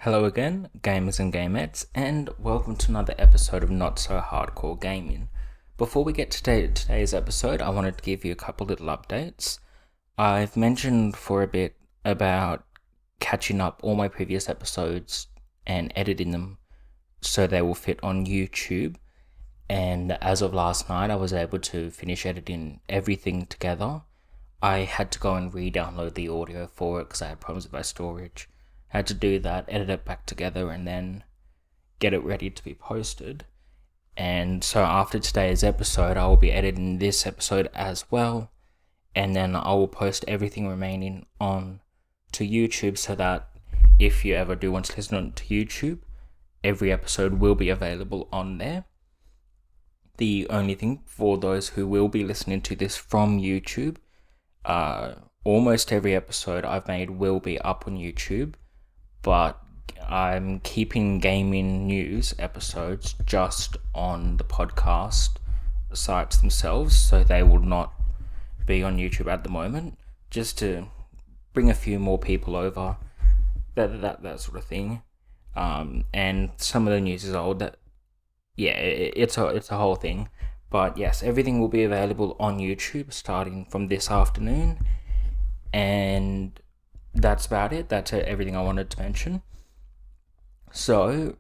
Hello again, gamers and gamettes, and welcome to another episode of Not So Hardcore Gaming. Before we get to today's episode, I wanted to give you a couple little updates. I've mentioned for a bit about catching up all my previous episodes and editing them so they will fit on YouTube. And as of last night, I was able to finish editing everything together. I had to go and re-download the audio for it because I had problems with my storage. I had to do that, edit it back together, and then get it ready to be posted. And so after today's episode, I will be editing this episode as well, and then I will post everything remaining on to YouTube so that if you ever do want to listen to YouTube, every episode will be available on there. The only thing for those who will be listening to this from YouTube, almost every episode I've made will be up on YouTube, but I'm keeping gaming news episodes just on the podcast sites themselves, so they will not be on YouTube at the moment, just to bring a few more people over, that sort of thing. And some of the news is old. It's a whole thing. But yes, everything will be available on YouTube starting from this afternoon, and that's about it. That's everything I wanted to mention. So,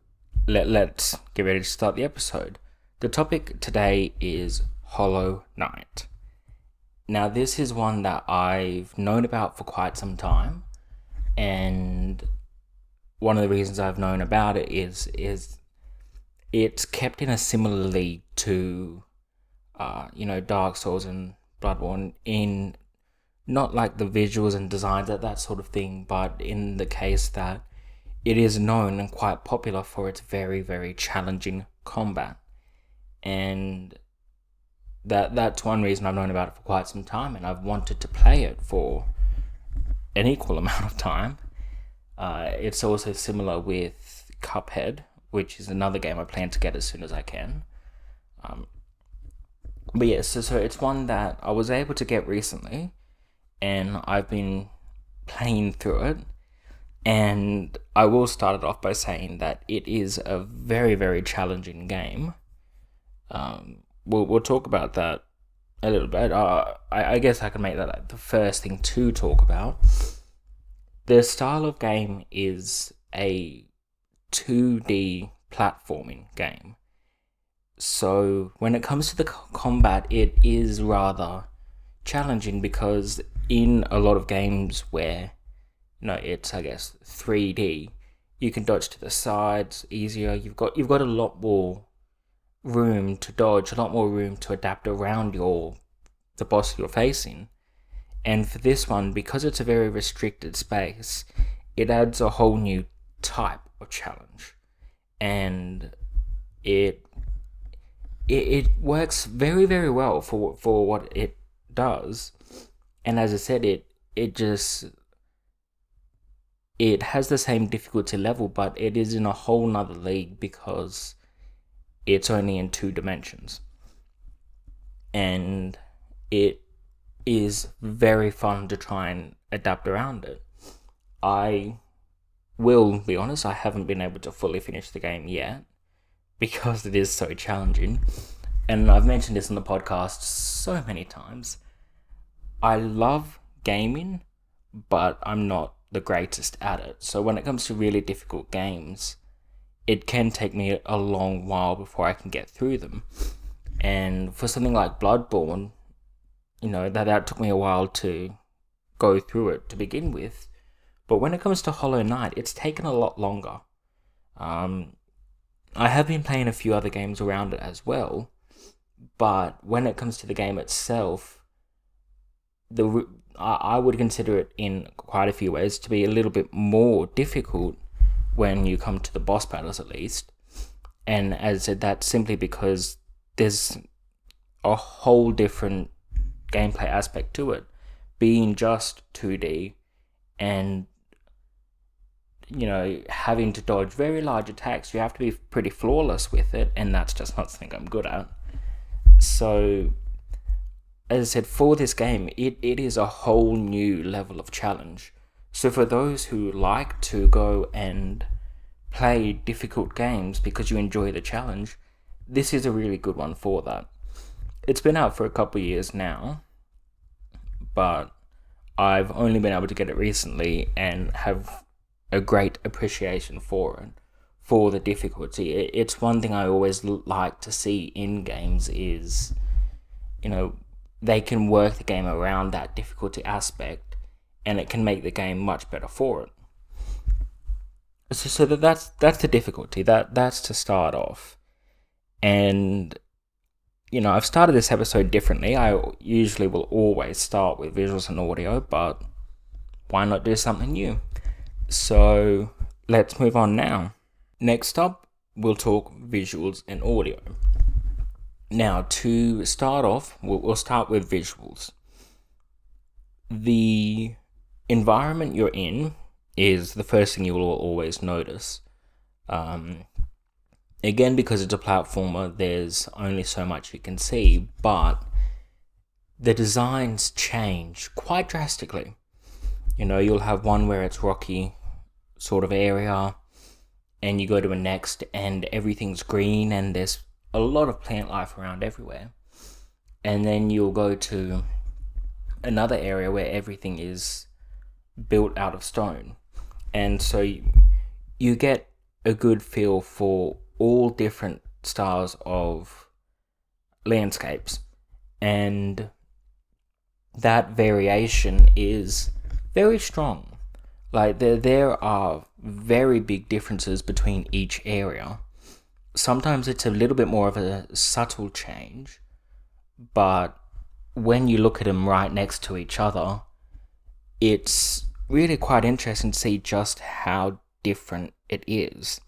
let's get ready to start the episode. The topic today is Hollow Knight. Now, this is one that I've known about for quite some time, and one of the reasons I've known about it is it's kept in a similar league to, Dark Souls and Bloodborne in not like the visuals and designs, that sort of thing, but in the case that it is known and quite popular for its very, very challenging combat. And that's one reason I've known about it for quite some time, and I've wanted to play it for an equal amount of time. It's also similar with Cuphead, which is another game I plan to get as soon as I can. But yes, so it's one that I was able to get recently, and I've been playing through it. And I will start it off by saying that it is a very, very challenging game. We'll talk about that a little bit. I guess I can make that like the first thing to talk about. The style of game is a 2D platforming game. So when it comes to the combat, it is rather challenging because in a lot of games where it's, I guess, 3D, you can dodge to the sides easier. You've got a lot more room to dodge, a lot more room to adapt around the boss you're facing. And for this one, because it's a very restricted space, it adds a whole new type of challenge, and it works very, very well for what it does. And as I said, it has the same difficulty level, but it is in a whole nother league because it's only in 2 dimensions. And it is very fun to try and adapt around it. I will be honest, I haven't been able to fully finish the game yet because it is so challenging. And I've mentioned this on the podcast so many times. I love gaming, but I'm not the greatest at it. So when it comes to really difficult games, it can take me a long while before I can get through them. And for something like Bloodborne, that took me a while to go through it to begin with. But when it comes to Hollow Knight, it's taken a lot longer. I have been playing a few other games around it as well, but when it comes to the game itself, I would consider it in quite a few ways to be a little bit more difficult when you come to the boss battles, at least. And as I said, that's simply because there's a whole different gameplay aspect to it, being just 2D and having to dodge very large attacks. You have to be pretty flawless with it, and that's just not something I'm good at. So as I said, for this game, it is a whole new level of challenge. So for those who like to go and play difficult games because you enjoy the challenge, this is a really good one for that. It's been out for a couple of years now, but I've only been able to get it recently and have a great appreciation for it, for the difficulty. It's one thing I always like to see in games is, they can work the game around that difficulty aspect, and it can make the game much better for it. So that's the difficulty. That's to start off. And I've started this episode differently. I usually will always start with visuals and audio, but why not do something new? So let's move on now. Next up, we'll talk visuals and audio. Now, to start off, we'll start with visuals. The environment you're in is the first thing you will always notice. Again, because it's a platformer, there's only so much you can see, but the designs change quite drastically. You'll have one where it's rocky sort of area, and you go to a next and everything's green and there's a lot of plant life around everywhere. And then you'll go to another area where everything is built out of stone. And so you get a good feel for all different styles of landscapes. And that variation is very strong. Like there are very big differences between each area. Sometimes it's a little bit more of a subtle change, but when you look at them right next to each other, it's really quite interesting to see just how different it is.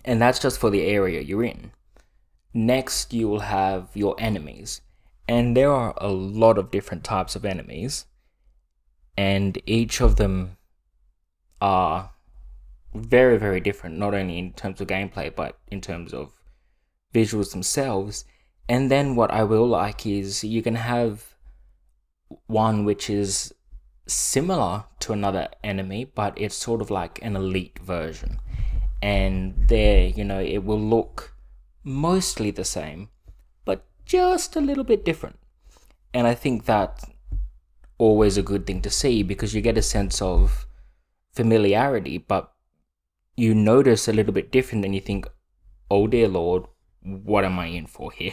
And that's just for the area you're in. Next, you will have your enemies. And there are a lot of different types of enemies. And each of them are very, very different, not only in terms of gameplay, but in terms of visuals themselves. And then what I will like is you can have one which is similar to another enemy, but it's sort of like an elite version. And there, it will look mostly the same, but just a little bit different. And I think that's always a good thing to see, because you get a sense of familiarity, but you notice a little bit different and you think, oh dear Lord, what am I in for here?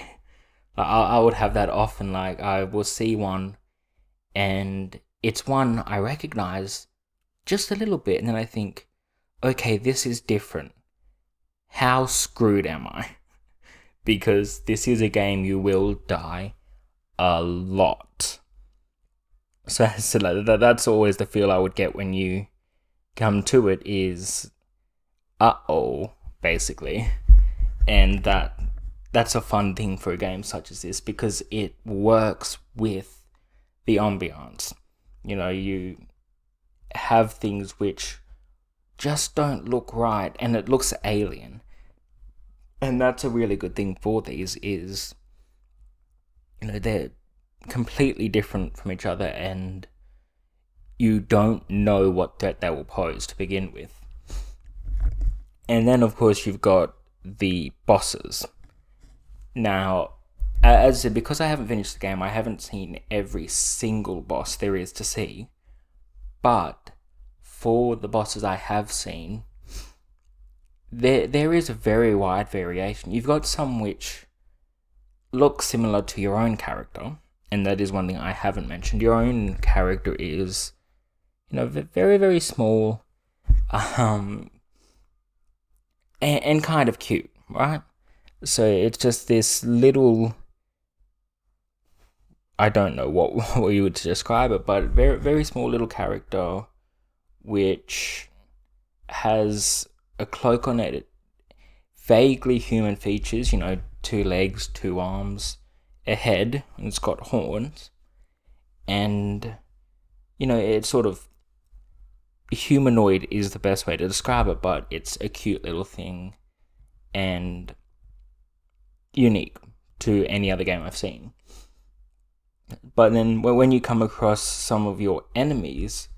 I would have that often. Like, I will see one and it's one I recognize just a little bit, and then I think, okay, this is different. How screwed am I? Because this is a game you will die a lot. So that's always the feel I would get when you come to it is, uh-oh, basically. And that's a fun thing for a game such as this, because it works with the ambiance. You have things which just don't look right, and it looks alien. And that's a really good thing for these is, they're completely different from each other, and you don't know what threat they will pose to begin with. And then, of course, you've got the bosses. Now, as I said, because I haven't finished the game, I haven't seen every single boss there is to see. But for the bosses I have seen, there is a very wide variation. You've got some which look similar to your own character, and that is one thing I haven't mentioned. Your own character is, very, very small, and kind of cute, right? So it's just this little, I don't know what you would describe it, but very, very small little character which has a cloak on it, vaguely human features, 2 legs, 2 arms, a head, and it's got horns, and, it's sort of humanoid is the best way to describe it, but it's a cute little thing and unique to any other game I've seen. But then when you come across some of your enemies,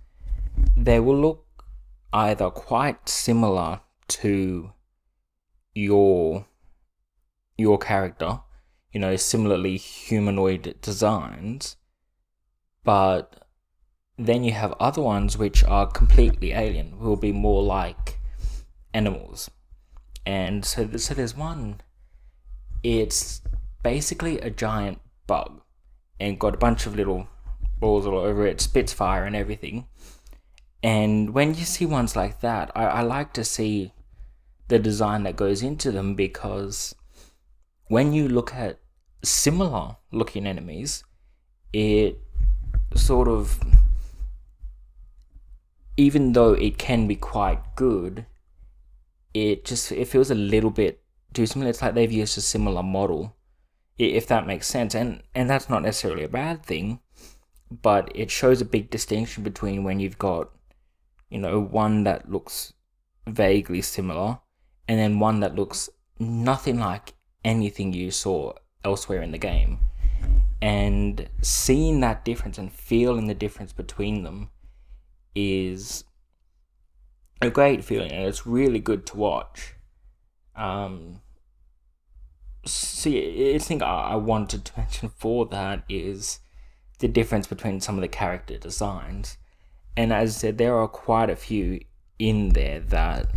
they will look either quite similar to your character, similarly humanoid designs, but then you have other ones which are completely alien, will be more like animals. And so there's one, it's basically a giant bug and got a bunch of little balls all over it, spits fire and everything. And when you see ones like that, I like to see the design that goes into them, because when you look at similar looking enemies, it sort of, even though it can be quite good, it feels a little bit too similar. It's like they've used a similar model, if that makes sense. And that's not necessarily a bad thing, but it shows a big distinction between when you've got, one that looks vaguely similar, and then one that looks nothing like anything you saw elsewhere in the game. And seeing that difference and feeling the difference between them is a great feeling, and it's really good to watch. See, I think I wanted to mention for that is the difference between some of the character designs. And as I said, there are quite a few in there that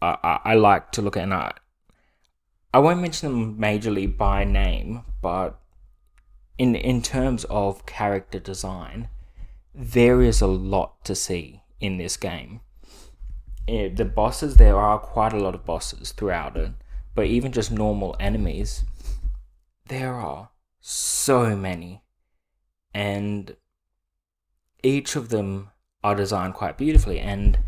I like to look at, and I won't mention them majorly by name, but in terms of character design, there is a lot to see in this game. The bosses, there are quite a lot of bosses throughout it, but even just normal enemies, there are so many, and each of them are designed quite beautifully, and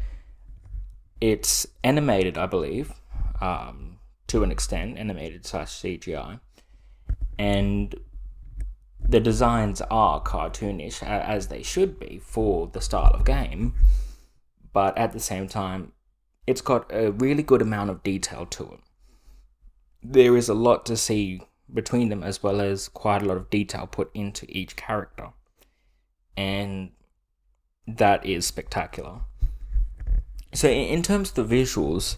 it's animated, I believe, to an extent, animated / CGI, and the designs are cartoonish, as they should be for the style of game, but at the same time, it's got a really good amount of detail to it. There is a lot to see between them, as well as quite a lot of detail put into each character, and that is spectacular. So in terms of the visuals,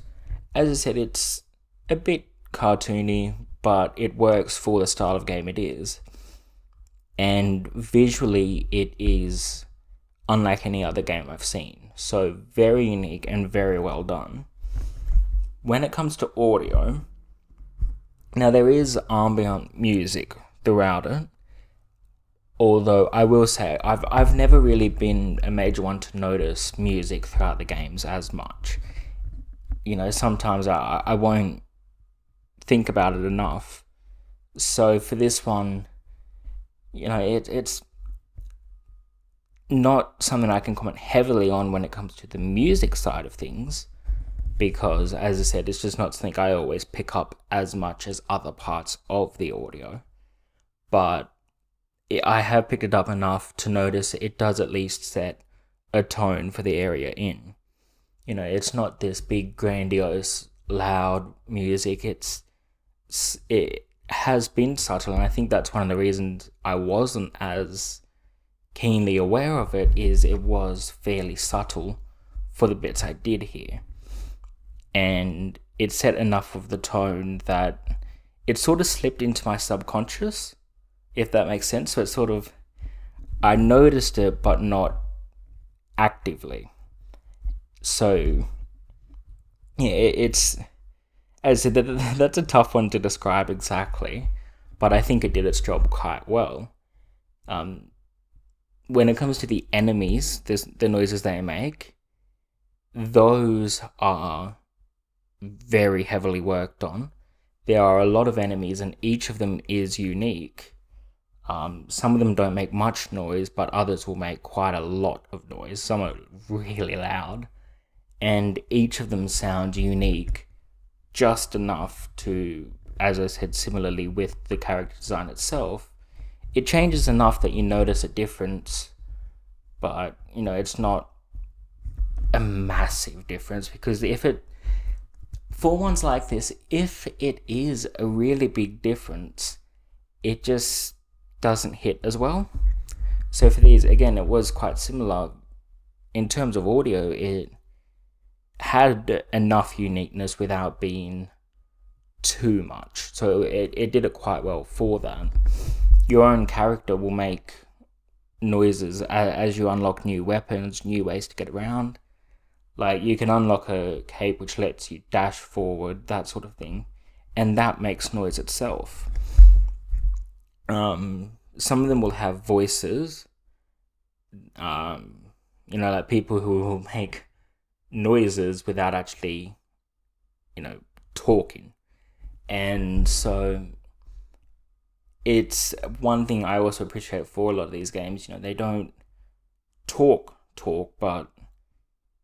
as I said, it's a bit cartoony, but it works for the style of game it is. And visually, it is unlike any other game I've seen. So very unique and very well done. When it comes to audio, now there is ambient music throughout it, although I will say I've never really been a major one to notice music throughout the games as much. Sometimes I won't think about it enough. So for this one, it's not something I can comment heavily on when it comes to the music side of things, because, as I said, it's just not something I always pick up as much as other parts of the audio. But I have picked it up enough to notice it does at least set a tone for the area in. It's not this big, grandiose, loud music. It has been subtle, and I think that's one of the reasons I wasn't as keenly aware of it, is it was fairly subtle for the bits I did hear. And it set enough of the tone that it sort of slipped into my subconscious, if that makes sense. So it's sort of, I noticed it, but not actively. So, yeah, it's, as I said, that's a tough one to describe exactly, but I think it did its job quite well. When it comes to the enemies, the noises they make, those are very heavily worked on. There are a lot of enemies, and each of them is unique. Some of them don't make much noise, but others will make quite a lot of noise. Some are really loud, and each of them sounds unique just enough to, as I said, similarly with the character design itself, it changes enough that you notice a difference, but, it's not a massive difference, because for ones like this, if it is a really big difference, it just doesn't hit as well. So for these, again, it was quite similar. In terms of audio, had enough uniqueness without being too much. So it did it quite well for that. Your own character will make noises as you unlock new weapons, new ways to get around. Like, you can unlock a cape which lets you dash forward, that sort of thing, and that makes noise itself. Some of them will have voices, like people who will make noises without actually, talking. And so it's one thing I also appreciate for a lot of these games. They don't talk, but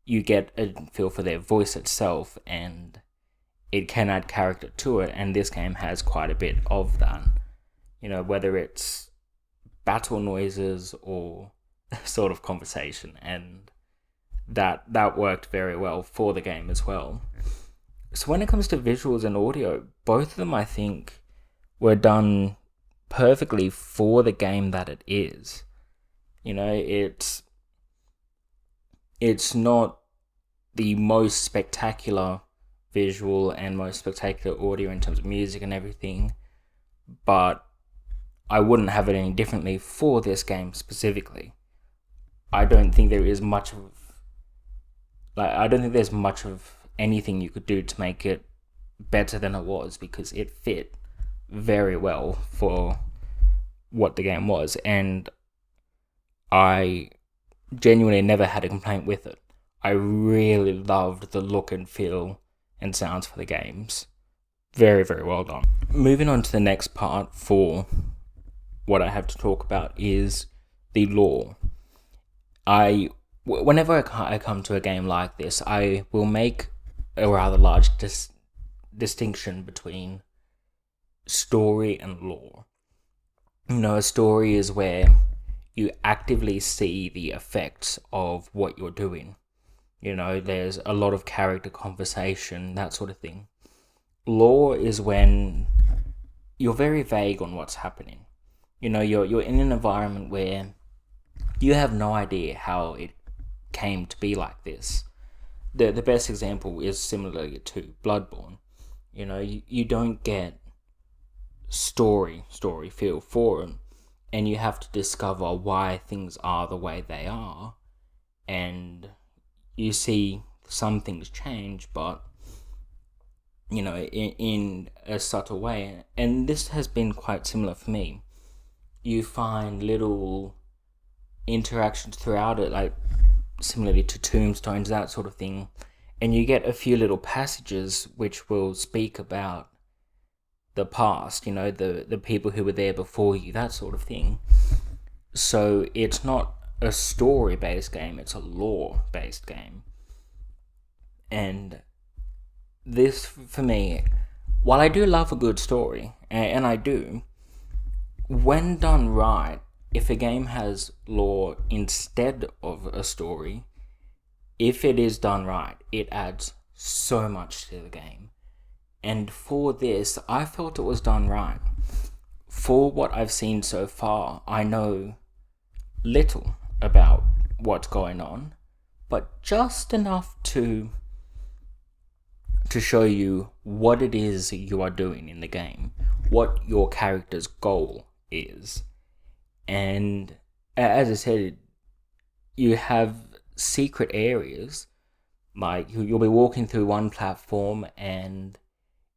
you get a feel for their voice itself, and it can add character to it. And this game has quite a bit of that. Whether it's battle noises or sort of conversation, and that worked very well for the game as well. So when it comes to visuals and audio, both of them, I think, were done perfectly for the game that it is. It's not the most spectacular visual and most spectacular audio in terms of music and everything, but I wouldn't have it any differently for this game specifically. I don't think there's much of anything you could do to make it better than it was, because it fit very well for what the game was, and I genuinely never had a complaint with it. I really loved the look and feel and sounds for the games. Very, very well done. Moving on to the next part for what I have to talk about is the lore. Whenever I come to a game like this, I will make a rather large distinction between story and lore. A story is where you actively see the effects of what you're doing. There's a lot of character conversation, that sort of thing. Lore is when you're very vague on what's happening. You're in an environment where you have no idea how it came to be like this. The best example is similarly to Bloodborne. You don't get story feel for it, and you have to discover why things are the way they are, and you see some things change, but in a subtle way. And this has been quite similar for me. You find little interactions throughout it, like similarly to Tombstones, that sort of thing, and you get a few little passages which will speak about the past, the people who were there before you, that sort of thing. So it's not a story-based game, it's a lore-based game. And this, for me, while I do love a good story, and I do, when done right, if a game has lore instead of a story, if it is done right, it adds so much to the game. And for this, I felt it was done right. For what I've seen so far, I know little about what's going on, but just enough to show you what it is you are doing in the game, what your character's goal is. And as I said, you have secret areas, like you'll be walking through one platform and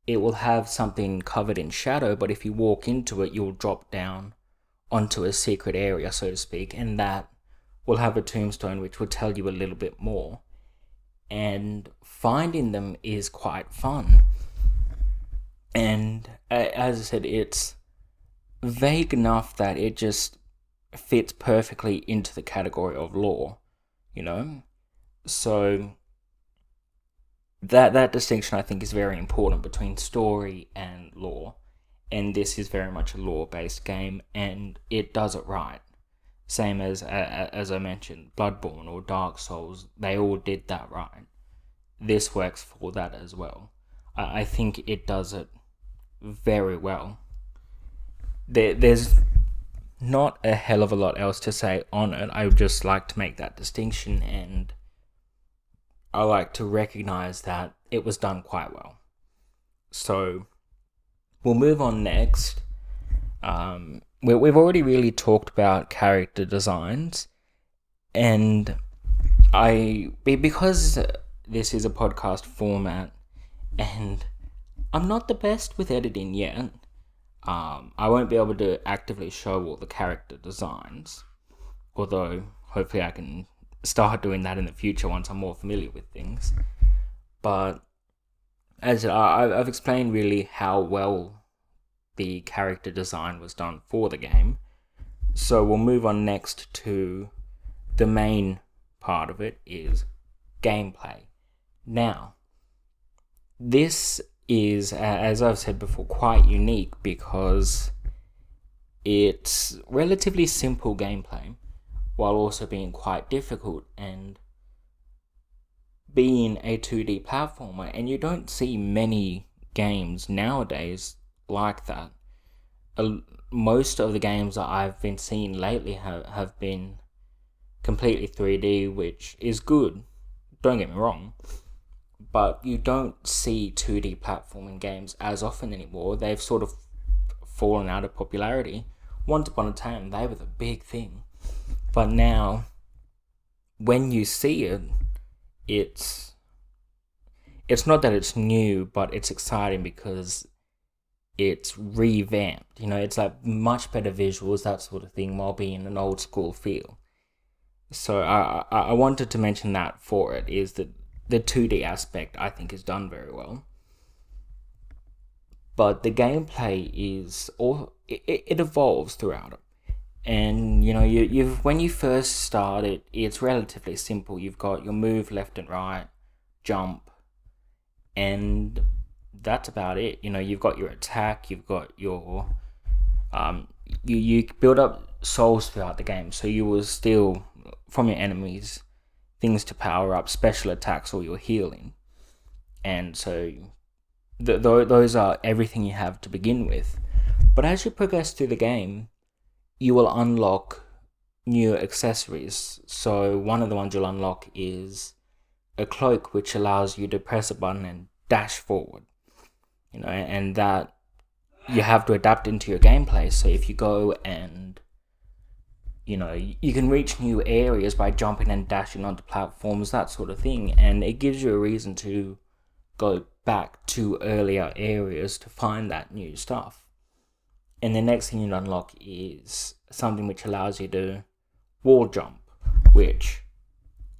it will have something covered in shadow, but if you walk into it, you'll drop down onto a secret area, so to speak, and that will have a tombstone which will tell you a little bit more. And finding them is quite fun. And as I said, it's vague enough that it just fits perfectly into the category of lore, So that distinction, I think, is very important between story and lore. And this is very much a lore-based game, and it does it right. Same as I mentioned, Bloodborne or Dark Souls, they all did that right. This works for that as well. I think it does it very well. There's not a hell of a lot else to say on it. I would just like to make that distinction, and I like to recognize that it was done quite well. So we'll move on next. We've already really talked about character designs, and because this is a podcast format, and I'm not the best with editing yet. I won't be able to actively show all the character designs, although hopefully I can start doing that in the future once I'm more familiar with things. But as I've explained really how well the character design was done for the game, so we'll move on next to the main part of it, is gameplay. Now, this is, as I've said before, quite unique because it's relatively simple gameplay while also being quite difficult and being a 2D platformer, and you don't see many games nowadays like that. Most of the games that I've been seeing lately have been completely 3D, which is good, don't get me wrong, but you don't see 2D platforming games as often anymore. They've sort of fallen out of popularity. Once upon a time, they were the big thing. But now, when you see it, it's not that it's new, but it's exciting because it's revamped. It's like much better visuals, that sort of thing, while being an old school feel. So I wanted to mention that for it, is that the 2D aspect I think is done very well. But the gameplay it evolves throughout it. And when you first start it, it's relatively simple. You've got your move left and right, jump, and that's about it. You've got your attack, you've got your you build up souls throughout the game, so you will steal from your enemies things to power up special attacks or your healing. And so those are everything you have to begin with. But as you progress through the game, you will unlock new accessories. So one of the ones you'll unlock is a cloak, which allows you to press a button and dash forward. And that you have to adapt into your gameplay. So if you go and you can reach new areas by jumping and dashing onto platforms, that sort of thing, and it gives you a reason to go back to earlier areas to find that new stuff. And the next thing you unlock is something which allows you to wall jump, which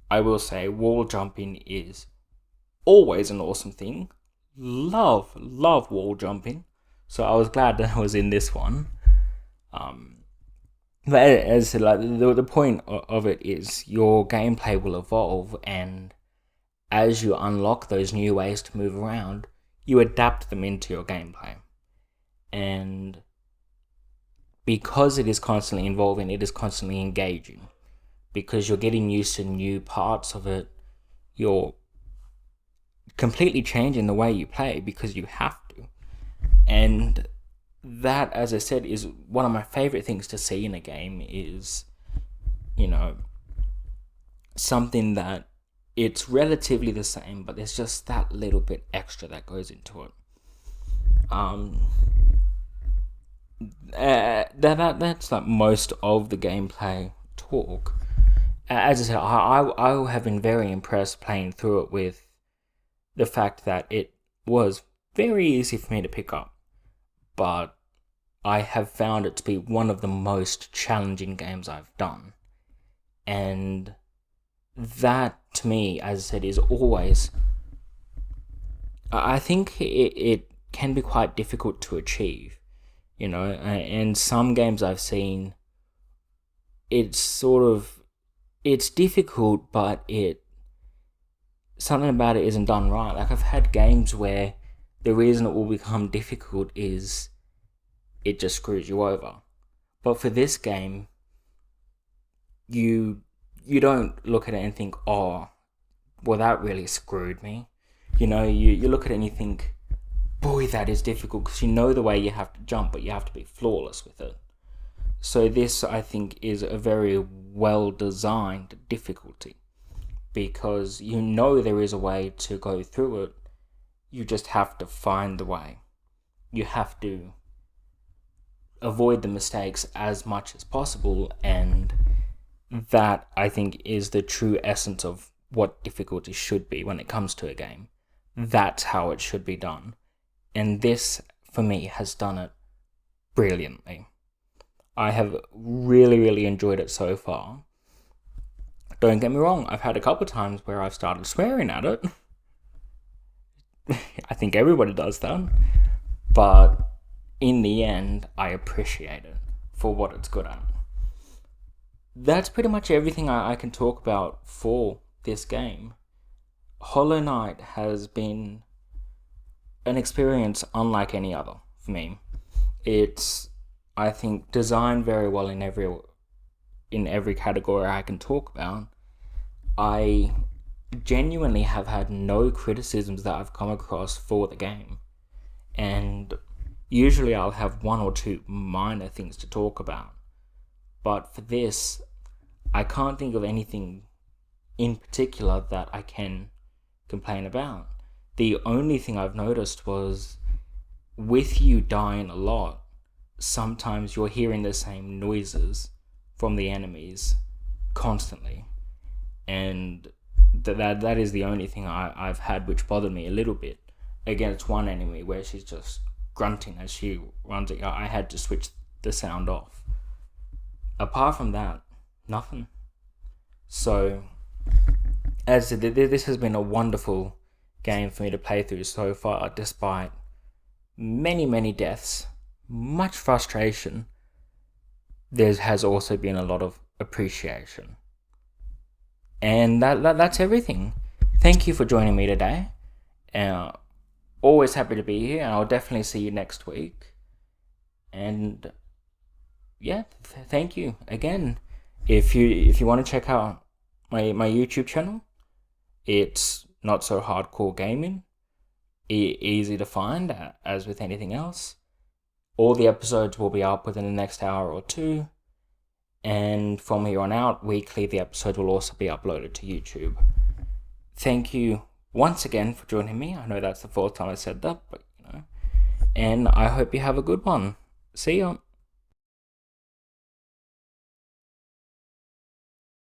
I will say, wall jumping is always an awesome thing. Love wall jumping. So I was glad that I was in this one. But as I said, like, the point of it is your gameplay will evolve, and as you unlock those new ways to move around, you adapt them into your gameplay. And because it is constantly evolving, it is constantly engaging. Because you're getting used to new parts of it, you're completely changing the way you play because you have to. And that, as I said, is one of my favorite things to see in a game, is, something that it's relatively the same, but there's just that little bit extra that goes into it. That's like most of the gameplay talk. As I said, I have been very impressed playing through it with the fact that it was very easy for me to pick up, but I have found it to be one of the most challenging games I've done. And that, to me, as I said, is always... I think it can be quite difficult to achieve, and some games I've seen, it's difficult, but something about it isn't done right. Like, I've had games where the reason it will become difficult is it just screws you over. But for this game, you don't look at it and think, oh, well, that really screwed me. You look at it and you think, boy, that is difficult, because you know the way you have to jump, but you have to be flawless with it. So this, I think, is a very well-designed difficulty. because you know there is a way to go through it. You just have to find the way. You have to avoid the mistakes as much as possible, and that, I think, is the true essence of what difficulty should be when it comes to a game. That's how it should be done. And this, for me, has done it brilliantly. I have really, really enjoyed it so far. Don't get me wrong, I've had a couple times where I've started swearing at it. I think everybody does that. But in the end, I appreciate it for what it's good at. That's pretty much everything I can talk about for this game. Hollow Knight has been an experience unlike any other for me. It's, I think, designed very well in every category I can talk about. I genuinely have had no criticisms that I've come across for the game. And usually I'll have one or two minor things to talk about. But for this, I can't think of anything in particular that I can complain about. The only thing I've noticed was, with you dying a lot, sometimes you're hearing the same noises from the enemies constantly. And that is the only thing I've had which bothered me a little bit against one enemy, where she's just grunting as she runs it. I had to switch the sound off. Apart from that, nothing. So, as I said, this has been a wonderful game for me to play through so far, despite many, many deaths, much frustration. There has also been a lot of appreciation. And that's everything. Thank you for joining me today. Always happy to be here, and I'll definitely see you next week. And yeah, thank you again. If you want to check out my YouTube channel, it's Not So Hardcore Gaming. Easy to find, as with anything else. All the episodes will be up within the next hour or two. And from here on out, weekly, the episode will also be uploaded to YouTube. Thank you once again for joining me. I know that's the fourth time I said that, but and I hope you have a good one. See ya.